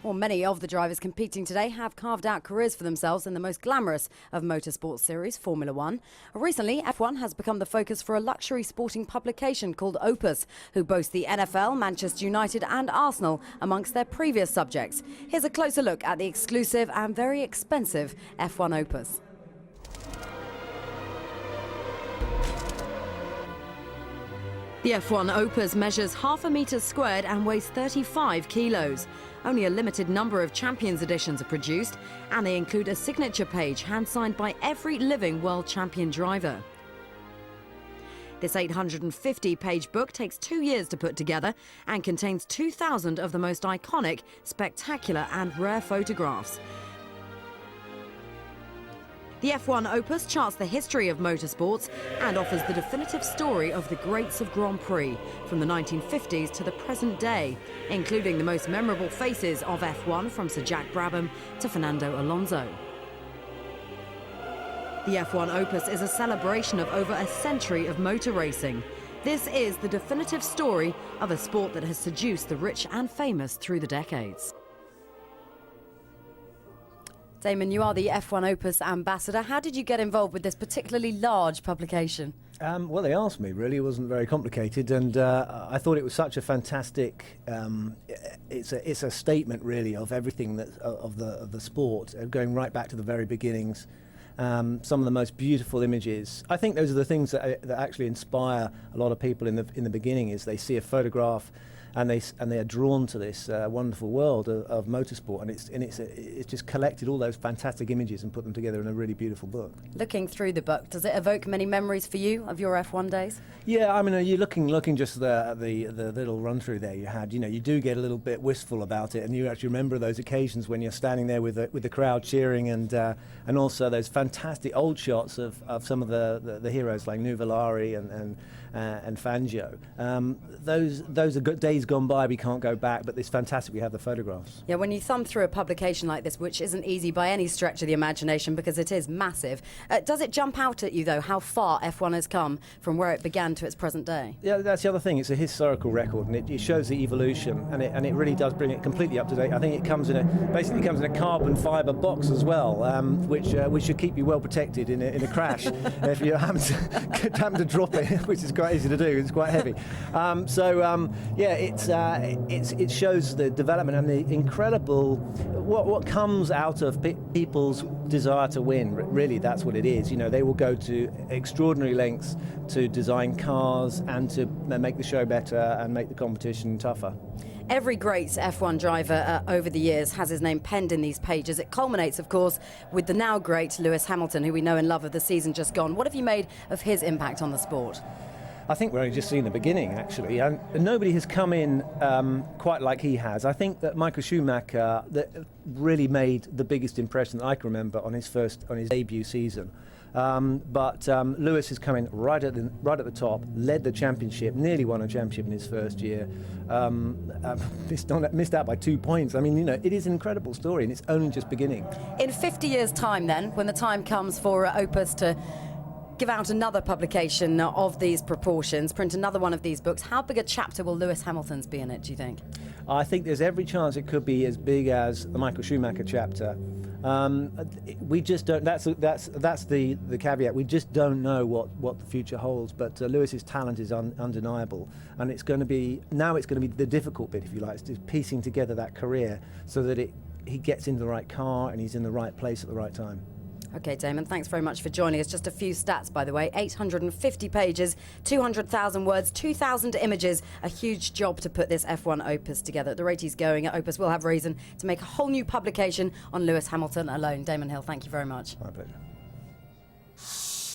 Well, many of the drivers competing today have carved out careers for themselves in the most glamorous of motorsport series, Formula One. Recently, F1 has become the focus for a luxury sporting publication called Opus, who boast the NFL, Manchester United and Arsenal amongst their previous subjects. Here's a closer look at the exclusive and very expensive F1 Opus. The F1 Opus measures half a metre squared and weighs 35 kilos. Only a limited number of Champions editions are produced, and they include a signature page hand-signed by every living world champion driver. This 850-page book takes 2 years to put together and contains 2,000 of the most iconic, spectacular and rare photographs. The F1 Opus charts the history of motorsports and offers the definitive story of the greats of Grand Prix from the 1950s to the present day, including the most memorable faces of F1 from Sir Jack Brabham to Fernando Alonso. The F1 Opus is a celebration of over a century of motor racing. This is the definitive story of a sport that has seduced the rich and famous through the decades. Damon, you are the F1 Opus ambassador. How did you get involved with this particularly large publication? Well, they asked me, really. It wasn't very complicated, and I thought it was such a fantastic, it's a statement, really, of everything that, of the sport, going right back to the very beginnings. Some of the most beautiful images. I think those are the things that actually inspire a lot of people in the beginning, is they see a photograph and they are drawn to this wonderful world of motorsport, and it's just collected all those fantastic images and put them together in a really beautiful book. Looking through the book, does it evoke many memories for you of your F1 days? Yeah, I mean, you're looking just the little run through there you had. You know, you do get a little bit wistful about it, and you actually remember those occasions when you're standing there with the crowd cheering, and also those fantastic old shots of some of the heroes like Nuvolari and Fangio. Those are good days gone by. We can't go back, but it's fantastic we have the photographs. Yeah, when you thumb through a publication like this, which isn't easy by any stretch of the imagination because it is massive, does it jump out at you though how far F1 has come from where it began to its present day? Yeah, that's the other thing. It's a historical record, and it shows the evolution, and it really does bring it completely up to date. I think it basically comes in a carbon fibre box as well, which should keep you well protected in a crash if you happen to drop it, which is quite easy to do. It's quite heavy. It shows the development and the incredible what comes out of people's desire to win. Really, that's what it is. You know, they will go to extraordinary lengths to design cars and to make the show better and make the competition tougher. Every great F1 driver over the years has his name penned in these pages. It culminates, of course, with the now great Lewis Hamilton, who we know and love of the season just gone. What have you made of his impact on the sport? I think we're only just seeing the beginning, actually, and nobody has come in quite like he has. I think that Michael Schumacher that really made the biggest impression that I can remember on his debut season. But Lewis has come in right at the top, led the championship, nearly won a championship in his first year, missed out by 2 points. I mean, you know, it is an incredible story, and it's only just beginning. In 50 years' time, then, when the time comes for Opus to give out another publication of these proportions, print another one of these books, how big a chapter will Lewis Hamilton's be in it, do you think? I think there's every chance it could be as big as the Michael Schumacher chapter. We just don't. That's the caveat. We just don't know what the future holds. But Lewis's talent is undeniable, and it's going to be the difficult bit, if you like, is piecing together that career so that he gets into the right car and he's in the right place at the right time. OK, Damon, thanks very much for joining us. Just a few stats, by the way. 850 pages, 200,000 words, 2,000 images. A huge job to put this F1 Opus together. At the rate he's going, Opus will have reason to make a whole new publication on Lewis Hamilton alone. Damon Hill, thank you very much. My pleasure.